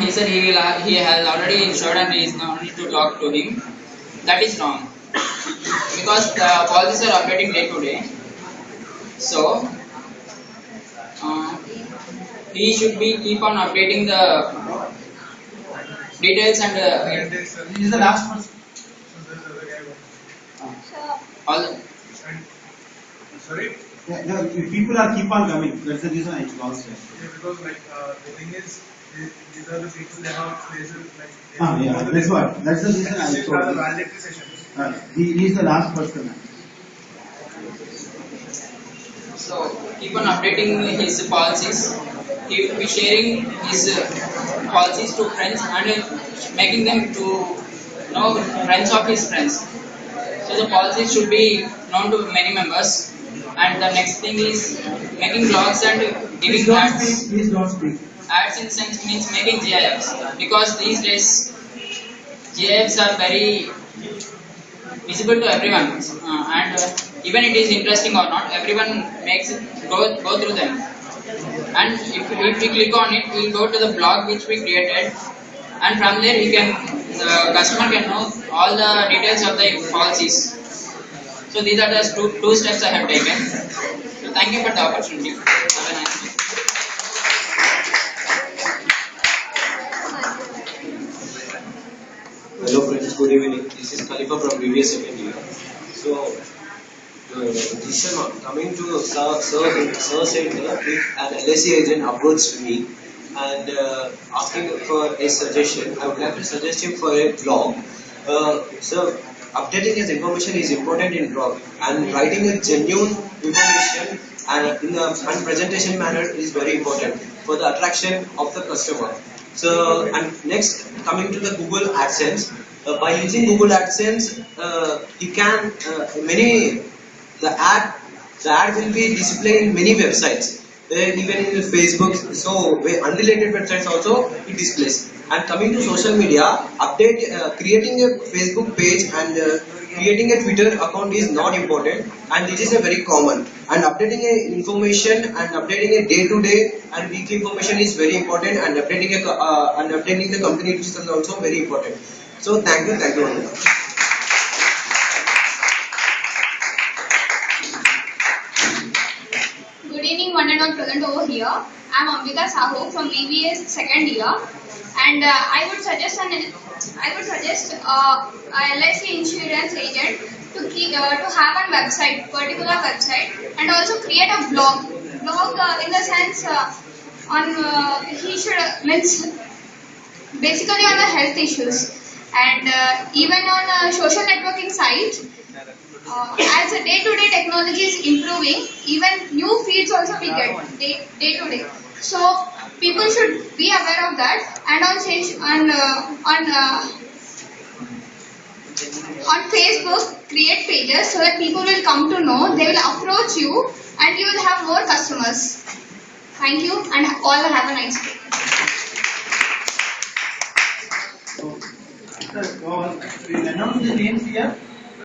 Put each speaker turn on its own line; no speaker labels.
he said he has already insured and he is not need to talk to him. That is wrong because the policies are updating day to day. So uh, he should be keep on updating the details and
He is the last person.
all the,
Sorry? Yeah, no, people are keep on coming. That's the reason I lost it. Yeah, because like the thing is, these are the people they have places like. Yeah, that's what. That's the reason I told you. Validatory sessions. He is the last person.
so keep on updating his policies. He will be sharing his policies to friends and making them to know friends of his friends. So the policies should be known to many members. And the next thing is making blogs and giving ads.
Please don't speak.
Ads in sense means making GIFs because these days GIFs are very visible to everyone, and even it is interesting or not, everyone makes it go through them. And if we click on it, we will go to the blog which we created, and from there the customer can know all the details of the policies. So these are the two steps I have taken. So thank you for the opportunity. Have a nice day.
Hello friends, good evening. This is Khalifa from previous second year. So, this time coming to Sir said if an LSE agent approached me and asking for a suggestion, I would like to suggest him for a blog. So, updating his information is important in blog and writing a genuine information and in a and presentation manner is very important for the attraction of the customer. So, and next coming to the Google AdSense, by using Google AdSense, you can many the ad the ad will be displayed in many websites, even in Facebook. So, unrelated websites also it displays. And coming to social media, creating a Facebook page and creating a Twitter account is not important, and this is a very common. And updating a information and updating a day to day and weekly information is very important, and updating the company is also very important. So thank you very much.
Good evening, one and all present over here. I am Ambika Sahu from BBS second year, and I would suggest a LIC insurance agent to have a website, particular website, and also create a blog. In the sense on he should means basically on the health issues, and even on a social networking site. As the day-to-day technology is improving, even new feeds also we get day-to-day. So people should be aware of that, and on Facebook create pages so that people will come to know. They will approach you, and you will have more customers. Thank you, and all have a nice day.
Sir, we'll announce the names here.